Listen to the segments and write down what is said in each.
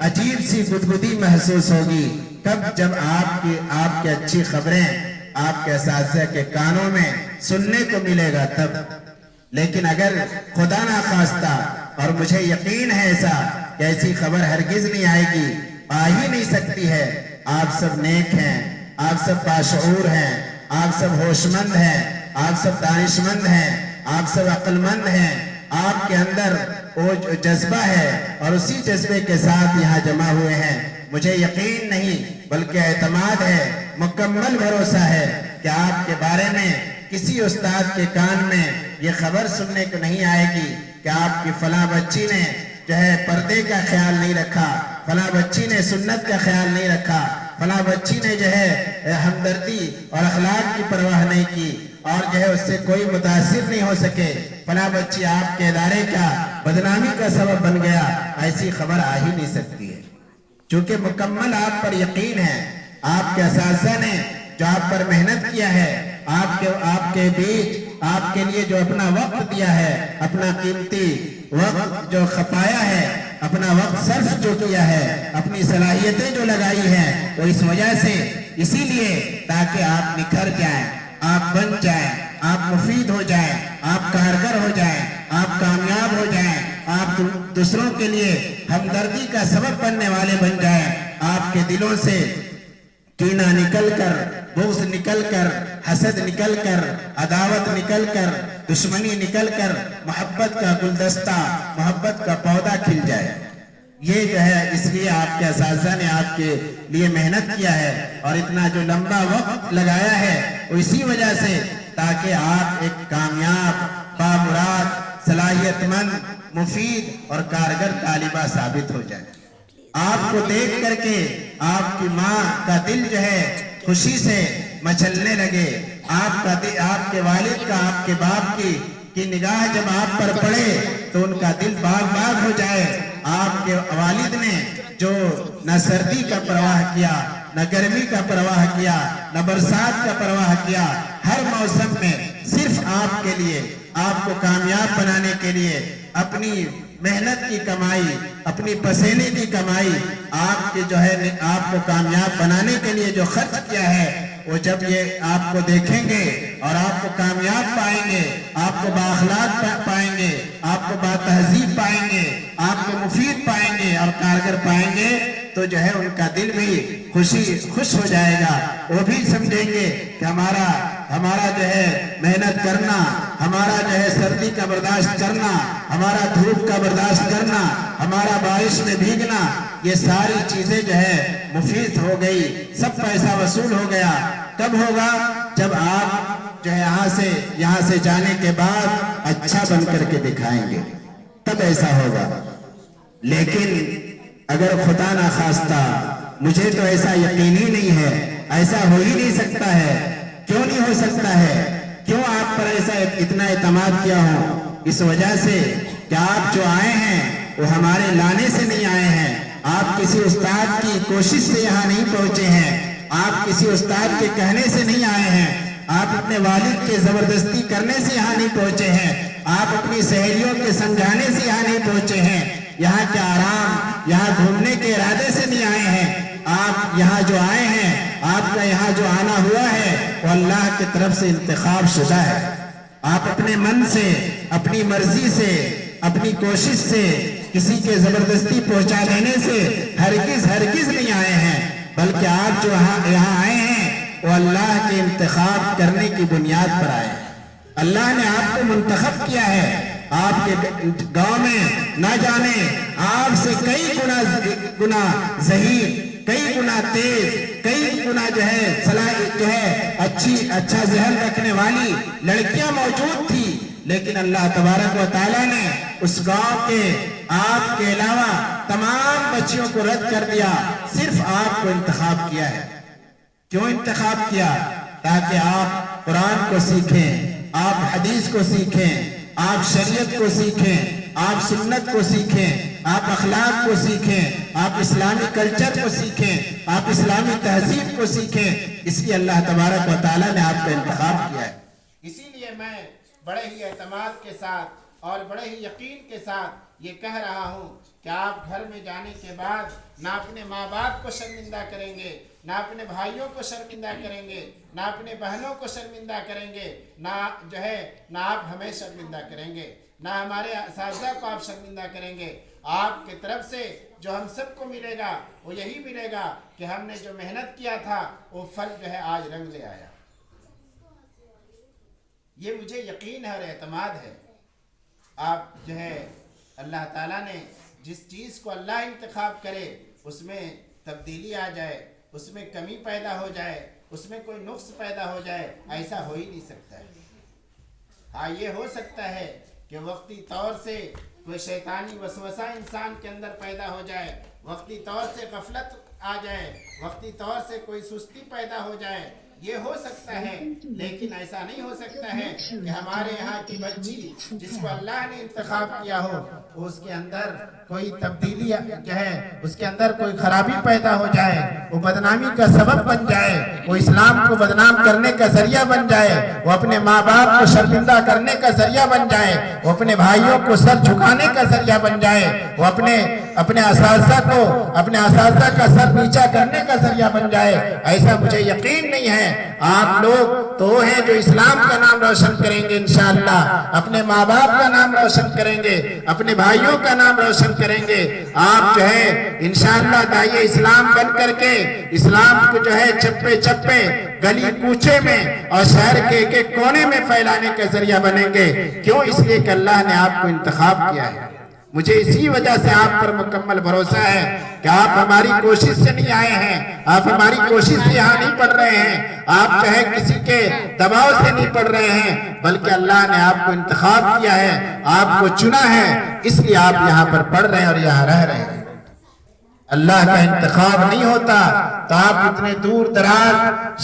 عجیب سی گدگدی محسوس ہوگی، کب جب آپ کی اچھی خبریں آپ کے اساتذہ کے کانوں میں سننے کو ملے گا تب۔ لیکن اگر خدا نہ خواستہ، اور مجھے یقین ہے ایسا کہ ایسی خبر ہرگز نہیں آئے گی، آ ہی نہیں سکتی ہے، آپ سب نیک ہیں، آپ سب باشعور ہیں، آپ سب ہوش مند ہیں، آپ سب دانش مند ہیں، آپ سب عقل مند ہیں، آپ کے اندر وہ جذبہ ہے اور اسی جذبے کے ساتھ یہاں جمع ہوئے ہیں۔ مجھے یقین نہیں بلکہ اعتماد ہے، مکمل بھروسہ ہے کہ آپ کے بارے میں کسی استاد کے کان میں یہ خبر سننے کو نہیں آئے گی کہ آپ کی فلاں بچی نے جو ہے پردے کا خیال نہیں رکھا، فلاں بچی نے سنت کا خیال نہیں رکھا، فلاں بچی نے جو ہے ہمدردی اور اخلاق کی پرواہ نہیں کی اور جو ہے اس سے کوئی متاثر نہیں ہو سکے، فلاں بچی آپ کے ادارے کا بدنامی کا سبب بن گیا، ایسی خبر آ ہی نہیں سکتی ہے۔ چونکہ مکمل آپ پر یقین ہے، آپ کے اساتذہ نے جو آپ پر محنت کیا ہے، آپ کے بیچ آپ کے لیے جو اپنا وقت دیا ہے، اپنا قیمتی وقت جو کھپایا ہے، اپنا وقت صرف جو کیا ہے، اپنی صلاحیتیں جو لگائی ہیں، وہ اس وجہ سے اسی لیے تاکہ آپ نکھر جائیں، آپ بن جائیں، آپ مفید ہو جائیں، آپ کارگر ہو جائیں، آپ کامیاب ہو جائیں، آپ دوسروں کے لیے ہمدردی کا سبب بننے والے بن جائیں، آپ کے دلوں سے کینہ نکل کر، بغض نکل کر، حسد نکل کر، عداوت نکل کر، دشمنی نکل کر محبت کا گلدستہ، محبت کا پودا کھل جائے۔ یہ جو ہے اس لیے آپ کے اساتذہ نے آپ کے لیے محنت کیا ہے اور اتنا جو لمبا وقت لگایا ہے وہ اسی وجہ سے تاکہ آپ ایک کامیاب، بامراد، صلاحیت مند، مفید اور کارگر طالبہ ثابت ہو جائے۔ آپ کو دیکھ کر کے آپ کی ماں کا دل جو ہے خوشی سے مچلنے لگے، آپ کے والد کا، آپ کے باپ کی نگاہ جب آپ پر پڑے تو ان کا دل باغ باغ ہو جائے۔ آپ کے والد نے جو نہ سردی کا پرواہ کیا، نہ گرمی کا پرواہ کیا، نہ برسات کا پرواہ کیا، ہر موسم میں صرف آپ کے لیے، آپ کو کامیاب بنانے کے لیے اپنی محنت کی کمائی، اپنی پسینے کی کمائی، آپ کے جو ہے آپ کو کامیاب بنانے کے لیے جو خرچ کیا ہے، وہ جب یہ آپ کو دیکھیں گے اور آپ کو کامیاب پائیں گے، آپ کو بااخلاق پائیں گے، آپ کو باتہذیب پائیں گے، آپ کو مفید پائیں گے اور کارگر پائیں گے، تو جو ہے ان کا دل بھی خوش ہو جائے گا۔ وہ بھی سمجھیں گے کہ ہمارا جو ہے محنت کرنا، ہمارا جو ہے سردی کا برداشت کرنا، ہمارا دھوپ کا برداشت کرنا، ہمارا بارش میں بھیگنا، یہ ساری چیزیں جو ہے مفید ہو گئی، سب پیسہ وصول ہو گیا۔ کب ہوگا؟ جب آپ جو ہے یہاں سے جانے کے بعد اچھا بن کر کے دکھائیں گے، تب ایسا ہوگا۔ لیکن اگر خدا نہ خواستہ، مجھے تو ایسا یقین ہی نہیں ہے، ایسا ہو ہی نہیں سکتا ہے۔ کیوں نہیں ہو سکتا ہے؟ کیوں آپ پر ایسا اتنا اعتماد کیا ہو؟ اس وجہ سے کہ آپ جو آئے ہیں وہ ہمارے لانے سے نہیں آئے ہیں، آپ کسی استاد کی کوشش سے یہاں نہیں پہنچے ہیں، آپ کسی استاد کے کہنے سے نہیں آئے ہیں، آپ اپنے والد کے زبردستی کرنے سے یہاں نہیں پہنچے ہیں، آپ اپنی سہیلیوں کے سمجھانے سے یہاں نہیں پہنچے ہیں، یہاں کے آرام، یہاں گھومنے کے ارادے سے نہیں آئے ہیں۔ آپ یہاں جو آئے ہیں، آپ کا یہاں جو آنا ہوا ہے وہ اللہ کی طرف سے انتخاب شدہ ہے۔ آپ اپنے من سے، اپنی مرضی سے، اپنی کوشش سے، کسی کے زبردستی پہنچا دینے سے ہرگز نہیں آئے ہیں، بلکہ آپ جو یہاں آئے ہیں وہ اللہ کے انتخاب کرنے کی بنیاد پر آئے ہیں۔ اللہ نے آپ کو منتخب کیا ہے۔ آپ کے گاؤں میں نہ جانے آپ سے کئی گنا ظہیر، کئی گنا تیز، کئی گنا جو ہے اچھا ذہن رکھنے والی لڑکیاں موجود تھی، لیکن اللہ تبارک و تعالیٰ نے اس گاؤں کے آپ کے علاوہ تمام بچیوں کو رد کر دیا، صرف آپ کو انتخاب کیا ہے۔ کیوں انتخاب کیا؟ تاکہ آپ قرآن کو سیکھیں، آپ حدیث کو سیکھیں، آپ شریعت کو سیکھیں، آپ سنت کو سیکھیں، آپ اخلاق کو سیکھیں، آپ اسلامی کلچر کو سیکھیں، آپ اسلامی تہذیب کو سیکھیں۔ اس لیے اللہ تبارک و تعالیٰ نے آپ کا انتخاب کیا ہے۔ اسی لیے میں بڑے ہی اعتماد کے ساتھ اور بڑے ہی یقین کے ساتھ یہ کہہ رہا ہوں کہ آپ گھر میں جانے کے بعد نہ اپنے ماں باپ کو شرمندہ کریں گے، نہ اپنے بھائیوں کو شرمندہ کریں گے، نہ اپنے بہنوں کو شرمندہ کریں گے، نہ آپ ہمیں شرمندہ کریں گے، نہ ہمارے اساتذہ کو آپ شرمندہ کریں گے۔ آپ کی طرف سے جو ہم سب کو ملے گا وہ یہی ملے گا کہ ہم نے جو محنت کیا تھا وہ پھل آج رنگ لے آیا۔ یہ مجھے یقین ہے اور اعتماد ہے۔ آپ اللہ تعالیٰ نے جس چیز کو اللہ انتخاب کرے اس میں تبدیلی آ جائے، اس میں کمی پیدا ہو جائے، اس میں کوئی نقص پیدا ہو جائے، ایسا ہو ہی نہیں سکتا ہے۔ ہاں یہ ہو سکتا ہے کہ وقتی طور سے کوئی شیطانی وسوسہ انسان کے اندر پیدا ہو جائے، وقتی طور سے غفلت آ جائے، وقتی طور سے کوئی سستی پیدا ہو جائے، یہ ہو سکتا ہے، لیکن ایسا نہیں ہو سکتا ہے کہ ہمارے یہاں کی بچی جس کو اللہ نے انتخاب کیا ہو اس کے اندر کوئی تبدیلی اس کے اندر کوئی خرابی پیدا ہو جائے، وہ بدنامی کا سبب بن جائے، وہ اسلام کو بدنام کرنے کا ذریعہ بن جائے، وہ اپنے ماں باپ کو شرمندہ کرنے کا ذریعہ بن جائے، وہ اپنے بھائیوں کو سر جھکانے کا ذریعہ بن جائے، وہ اپنے اساتذہ کا سر نیچا کرنے کا ذریعہ بن جائے، ایسا مجھے یقین نہیں ہے۔ آپ لوگ تو ہیں جو اسلام کا نام روشن کریں گے انشاءاللہ، اپنے ماں باپ کا نام روشن کریں گے، اپنے بھائیوں کا نام روشن کریں گے۔ آپ انشاءاللہ داعیہ اسلام بن کر کے اسلام کو چپے چپے گلی کوچے میں اور شہر کے ایک ایک کونے میں پھیلانے کا ذریعہ بنیں گے۔ کیوں؟ اس لیے کہ اللہ نے آپ کو انتخاب کیا ہے۔ مجھے اسی وجہ سے آپ پر مکمل بھروسہ ہے کہ آپ ہماری کوشش سے نہیں آئے ہیں، آپ ہماری کوشش سے یہاں نہیں پڑھ رہے ہیں، آپ کسی کے دباؤ سے نہیں پڑھ رہے ہیں، بلکہ اللہ نے آپ کو انتخاب کیا ہے، آپ کو چنا ہے، اس لیے آپ یہاں پر پڑھ رہے ہیں اور یہاں رہ رہے ہیں۔ اللہ کا انتخاب نہیں ہوتا تو آپ اتنے دور دراز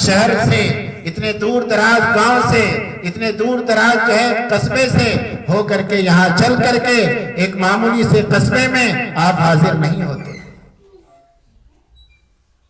شہر سے، اتنے دور دراز گاؤں سے، اتنے دور دراز قصبے سے ہو کر کے یہاں چل کر کے ایک معمولی سے قصبے میں آپ حاضر نہیں ہوتے۔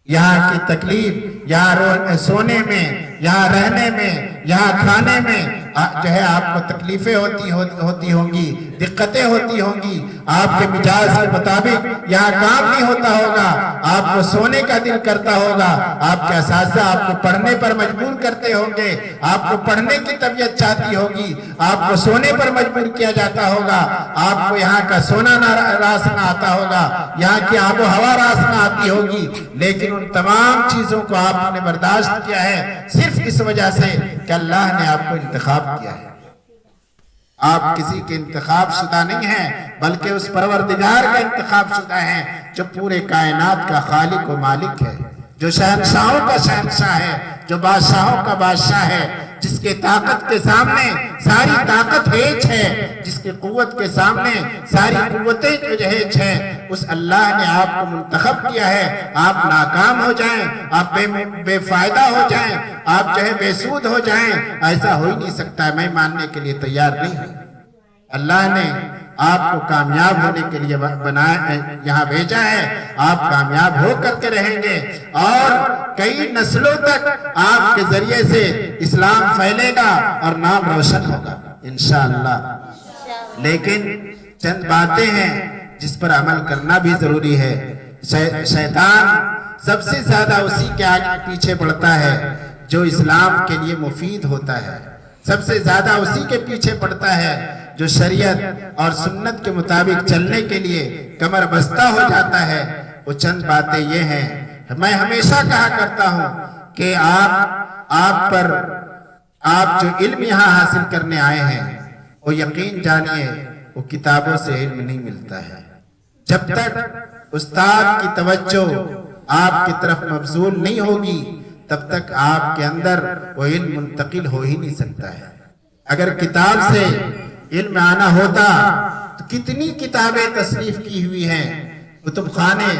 یہاں کی تکلیف، یہاں سونے میں، یہاں رہنے میں، یہاں کھانے میں آپ کو تکلیفیں ہوتی ہوں گی، دقتیں ہوتی ہوں گی، آپ کے مزاج کے مطابق یہاں کام نہیں ہوتا ہوگا، آپ کو سونے کا دل کرتا ہوگا، آپ کے اساتذہ آپ کو پڑھنے پر مجبور کرتے ہوں گے، آپ کو پڑھنے کی طبیعت چاہتی ہوگی، آپ کو سونے پر مجبور کیا جاتا ہوگا، آپ کو یہاں کا سونا راس نہ آتا ہوگا، یہاں کی آب و ہوا راس نہ آتی ہوگی، لیکن ان تمام چیزوں کو آپ نے برداشت کیا ہے صرف اس وجہ سے کہ اللہ نے آپ کو انتخاب کیا ہے۔ آپ کسی کے انتخاب شدہ نہیں ہیں، بلکہ اس پروردگار کا انتخاب شدہ ہیں جو پورے کائنات کا خالق و مالک ہے، جو شہنشاہوں کا شہنشاہ ہے، جو بادشاہوں کا بادشاہ ہے، جس کے طاقت کے سامنے ساری طاقت ہیچ ہے، جس کے قوت کے سامنے ساری قوتیں جو ہیچ ہیں، اس اللہ نے آپ کو منتخب کیا ہے۔ آپ ناکام ہو جائیں، آپ بے فائدہ ہو جائیں، آپ بے سود ہو جائیں، ایسا ہو ہی نہیں سکتا ہے، میں ماننے کے لیے تیار نہیں ہوں۔ اللہ نے آپ کو کامیاب ہونے کے لیے یہاں بھیجا ہے، آپ کامیاب ہو کر کے رہیں گے اور کئی نسلوں تک آپ کے ذریعے سے اسلام پھیلے گا اور نام روشن ہوگا انشاءاللہ۔ لیکن چند باتیں ہیں جس پر عمل کرنا بھی ضروری ہے۔ شیطان سب سے زیادہ اسی کے آگے پیچھے پڑتا ہے جو اسلام کے لیے مفید ہوتا ہے، سب سے زیادہ اسی کے پیچھے پڑتا ہے جو شریعت اور سنت کے مطابق چلنے کے لیے کمر بستہ ہو جاتا ہے۔ وہ چند باتیں یہ ہیں، میں ہمیشہ کہا کرتا ہوں کہ آپ جو علم یہاں حاصل کرنے آئے ہیں وہ یقین جانیے وہ کتابوں سے علم نہیں ملتا ہے۔ جب تک استاد کی توجہ آپ کی طرف مبذول نہیں ہوگی تب تک آپ کے اندر وہ علم منتقل ہو ہی نہیں سکتا ہے۔ اگر کتاب سے علم آنا ہوتا تو کتنی کتابیں تصنیف کی ہوئی ہیں، کتب خانے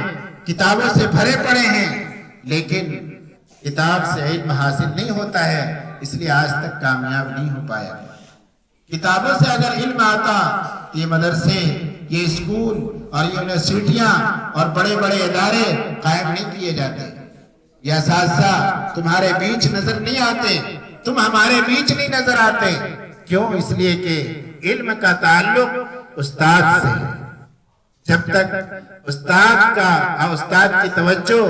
کتابوں سے بھرے پڑے ہیں، لیکن کتاب سے علم حاصل نہیں ہوتا ہے، اس لیے آج تک کامیاب نہیں ہو پایا۔ کتابوں سے اگر علم آتا تو یہ مدرسے، یہ اسکول اور یونیورسٹیاں اور بڑے بڑے ادارے قائم نہیں کیے جاتے۔ یہ اساتذہ تمہارے بیچ نظر نہیں آتے، تم ہمارے بیچ نہیں نظر آتے۔ کیوں؟ اس لیے کہ علم کا تعلق استاد سے ہے، جب تک استاد کی توجہ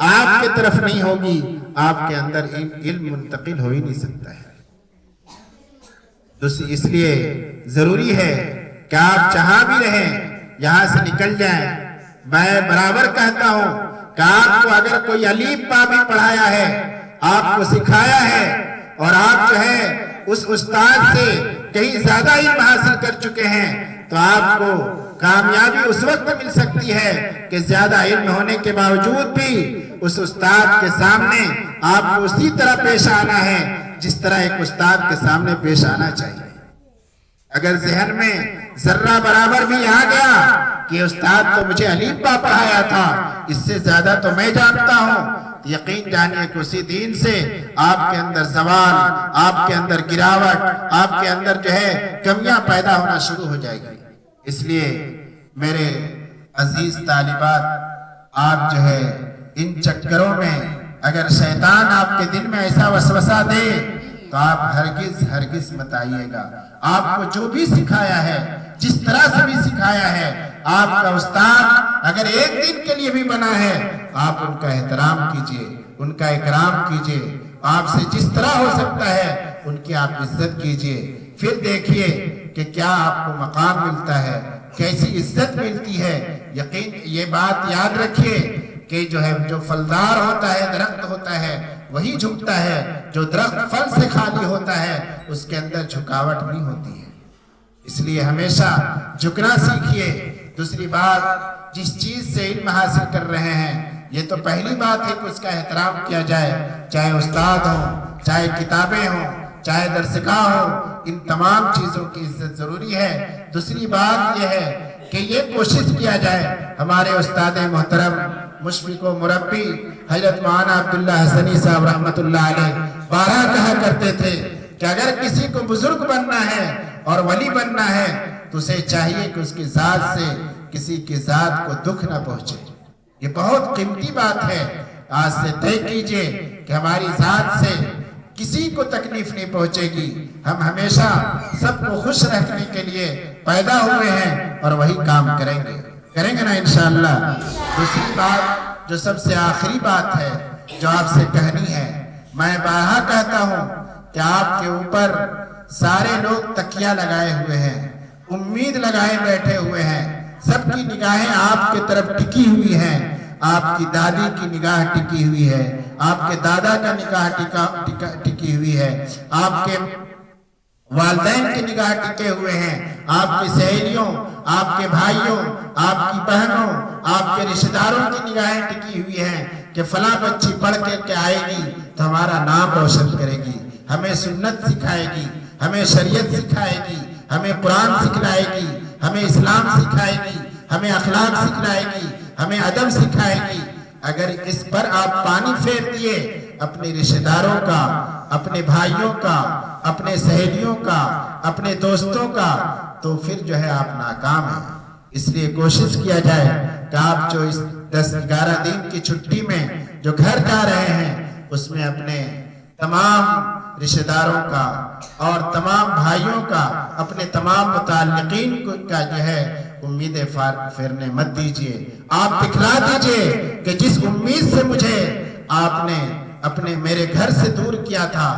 آپ کی طرف نہیں ہوگی آپ کے اندر علم منتقل ہو ہی نہیں سکتا ہے۔ اس لیے ضروری ہے کہ آپ جہاں بھی رہیں یہاں سے نکل جائیں۔ میں برابر کہتا ہوں کہ آپ کو اگر کوئی الف با بھی پڑھایا ہے، آپ کو سکھایا ہے، اور آپ جو ہے اس استاد سے کہیں زیادہ علم حاصل کر چکے ہیں، تو آپ کو کامیابی اس وقت مل سکتی ہے کہ زیادہ علم ہونے کے باوجود بھی اس استاد کے سامنے آپ کو اسی طرح پیش آنا ہے جس طرح ایک استاد کے سامنے پیش آنا چاہیے۔ اگر ذہن میں ذرہ برابر بھی آ گیا کہ استاد تو مجھے الف با پڑھایا تھا، اس سے زیادہ تو میں جانتا ہوں، یقین جانیے کہ اسی دین سے آپ کے اندر زوال، آپ کے اندر گراوٹ، آپ کے اندر جو ہے کمیاں پیدا ہونا شروع ہو جائے گی۔ اس لیے میرے عزیز طالبات، آپ جو ہے ان چکروں میں اگر شیطان آپ کے دل میں ایسا وسوسہ دے تو آپ ہرگز مت آئیے گا۔ آپ کو جو بھی سکھایا ہے، جس طرح سے بھی سکھایا ہے، آپ کا استاد اگر ایک دن کے لیے بھی بنا ہے، آپ ان کا احترام کیجئے، ان کا اکرام کیجئے، آپ سے جس طرح ہو سکتا ہے ان کی آپ عزت کیجئے۔ پھر دیکھیے کہ کیا آپ کو مقام ملتا ہے، کیسی عزت ملتی ہے۔ یقین یہ بات یاد رکھیے کہ جو پھلدار ہوتا ہے، درخت ہوتا ہے، وہی جھکتا ہے۔ جو درخت پھل سے خالی ہوتا ہے اس کے اندر جھکاوٹ نہیں ہوتی ہے۔ اس لیے ہمیشہ جھکنا سیکھیے۔ دوسری بات، جس چیز سے علم حاصل کر رہے ہیں، یہ تو پہلی بات ہے کہ اس کا احترام کیا جائے، چاہے استاد ہوں، چاہے کتابیں ہوں، چاہے درسگاہ ہو، ان تمام چیزوں کی عزت ضروری ہے۔ دوسری بات یہ ہے کہ یہ کوشش کیا جائے، ہمارے استاد محترم مشفق و مربی حضرت مولانا عبداللہ حسنی صاحب رحمت اللہ علیہ بارہ کہا کرتے تھے کہ اگر کسی کو بزرگ بننا ہے اور ولی بننا ہے تو اسے چاہیے کہ اس کی ذات سے کسی کی ذات کو دکھ نہ پہنچے۔ یہ بہت قیمتی بات ہے۔ آج سے طے کیجئے کہ ہماری ذات سے کسی کو تکلیف نہیں پہنچے گی۔ ہم ہمیشہ سب کو خوش رکھنے کے لیے پیدا ہوئے ہیں اور وہی کام کریں گے نا انشاءاللہ۔ دوسری بات جو سب سے آخری بات ہے جو آپ سے کہنی ہے، میں بارہا کہتا ہوں کہ آپ کے اوپر سارے لوگ تکیہ لگائے ہوئے ہیں، امید لگائے بیٹھے ہوئے ہیں، سب کی نگاہیں آپ کی طرف ٹکی ہوئی ہیں۔ آپ کی دادی کی نگاہ ٹکی ہوئی ہے، آپ کے دادا کا نگاہ ٹکی ہوئی ہے، آپ کے والدین کی نگاہ ٹکے ہوئے ہیں، آپ کی سہیلیوں، آپ کے بھائیوں، آپ کی بہنوں، آپ کے رشتہ داروں کی نگاہیں ٹکی ہوئی ہیں کہ فلاں بچی پڑھ کر کے آئے گی تو ہمارا نام روشن کرے گی، ہمیں سنت سکھائے گی، ہمیں شریعت سکھائے گی، ہمیں قرآن سکھائے گی، ہمیں اسلام سکھائے گی، ہمیں اخلاق سکھائے گی، ہمیں ادب سکھائے گی۔ اگر اس پر آپ پانی پھیر دیے اپنے رشتہ داروں کا، اپنے بھائیوں کا، اپنے سہیلیوں کا، اپنے دوستوں کا، تو پھر جو ہے آپ ناکام ہیں۔ اس لیے کوشش کیا جائے کہ آپ جو اس 10-11 دن کی چھٹی میں جو گھر جا رہے ہیں اس میں اپنے تمام رشتہ داروں کا اور تمام بھائیوں کا، اپنے تمام متعلقین کا جو ہے امیدیں پھیرنے مت دیجئے۔ آپ دکھلا دیجئے کہ جس امید سے مجھے آپ نے میرے گھر سے دور کیا تھا،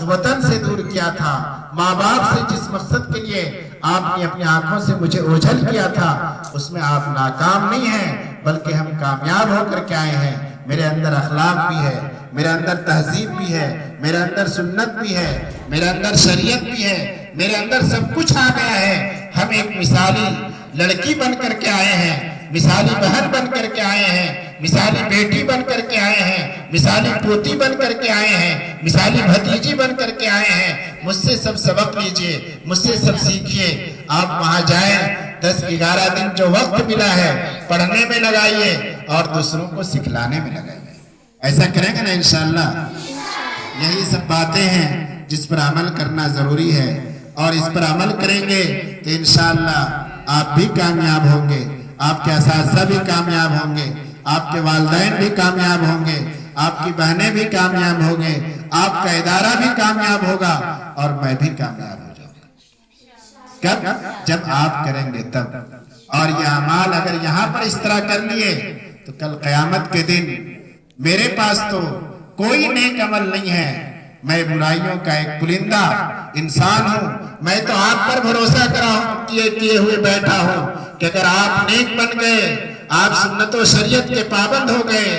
وطن سے دور کیا تھا، ماں باپ سے جس مقصد کے لیے آپ نے اپنی آنکھوں سے مجھے اوجھل کیا تھا، اس میں آپ ناکام نہیں ہیں بلکہ ہم کامیاب ہو کر کے آئے ہیں۔ میرے اندر اخلاق بھی ہے، میرے اندر تہذیب بھی ہے، میرے اندر سنت بھی ہے، میرے اندر شریعت بھی ہے، میرے اندر سب کچھ آ گیا ہے۔ ہم ایک مثالی لڑکی بن کر کے آئے ہیں، مثالی بہن بن کر کے آئے ہیں، مثالی بیٹی بن کر کے آئے ہیں، مثالی پوتی بن کر کے آئے ہیں، مثالی بھتیجی بن کر کے آئے ہیں۔ مجھ سے سب سبق لیجئے، مجھ سے سب سیکھیے۔ آپ وہاں جائیں، 10-11 دن جو وقت ملا ہے پڑھنے میں لگائیے اور دوسروں کو سکھلانے میں لگائیے۔ ایسا کریں گے نا انشاءاللہ۔ یہی سب باتیں ہیں جس پر عمل کرنا ضروری ہے، اور اس پر عمل کریں گے تو انشاءاللہ آپ بھی کامیاب ہوں گے، آپ کے اساتذہ بھی کامیاب ہوں گے، آپ کے والدین بھی کامیاب ہوں گے، آپ کی بہنیں بھی کامیاب ہوں گے، آپ کا ادارہ بھی کامیاب ہوگا اور میں بھی کامیاب ہو جاؤں گا۔ کب؟ جب آپ کریں گے تب۔ اور یہ اعمال اگر یہاں پر اس طرح کر لیے تو کل قیامت کے دن میرے پاس تو کوئی نیک عمل نہیں ہے، میں برائیوں کا ایک پلندہ انسان ہوں، میں تو آپ پر بھروسہ کیے ہوئے بیٹھا ہوں کہ اگر آپ نیک بن گئے، آپ سنت و شریعت کے پابند ہو گئے،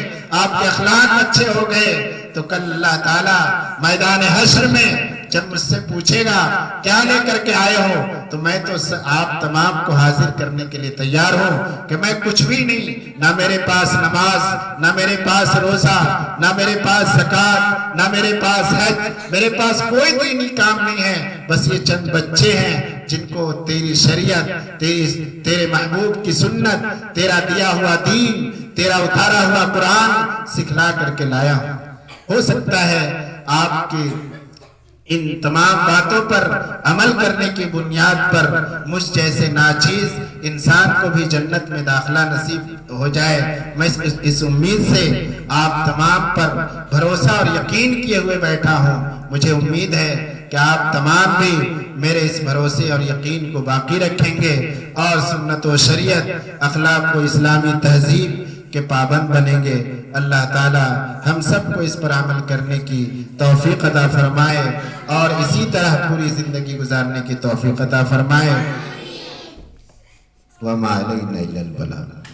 آپ کے اخلاق اچھے ہو گئے، تو کل اللہ تعالیٰ میدان حشر میں جب مجھ سے پوچھے گا کیا لے کر کے آئے ہو، تو میں تو آپ تمام کو حاضر کرنے کے لیے تیار ہوں کہ میں کچھ بھی نہیں، نہ میرے پاس نماز، نہ میرے پاس روزہ، نہ میرے پاس زکوٰۃ، نہ میرے پاس حج، میرے پاس کوئی دینی کام نہیں ہے، بس یہ چند بچے ہیں جن کو تیری شریعت، تیرے محبوب کی سنت، تیرا دیا ہوا دین، تیرا اتارا ہوا قرآن سکھلا کر کے لایا ہوں۔ ہو سکتا ہے آپ کی ان تمام باتوں پر عمل کرنے کی بنیاد پر مجھ جیسے ناچیز انسان کو بھی جنت میں داخلہ نصیب ہو جائے۔ میں اس امید سے آپ تمام پر بھروسہ اور یقین کیے ہوئے بیٹھا ہوں۔ مجھے امید ہے کہ آپ تمام بھی میرے اس بھروسے اور یقین کو باقی رکھیں گے اور سنت و شریعت، اخلاق و اسلامی تہذیب کے پابند بنیں گے۔ اللہ تعالی ہم سب کو اس پر عمل کرنے کی توفیق عطا فرمائے اور اسی طرح پوری زندگی گزارنے کی توفیق عطا فرمائے۔ وَمَا عَلَيْنَا إِلَّا الْبَلَاغُ۔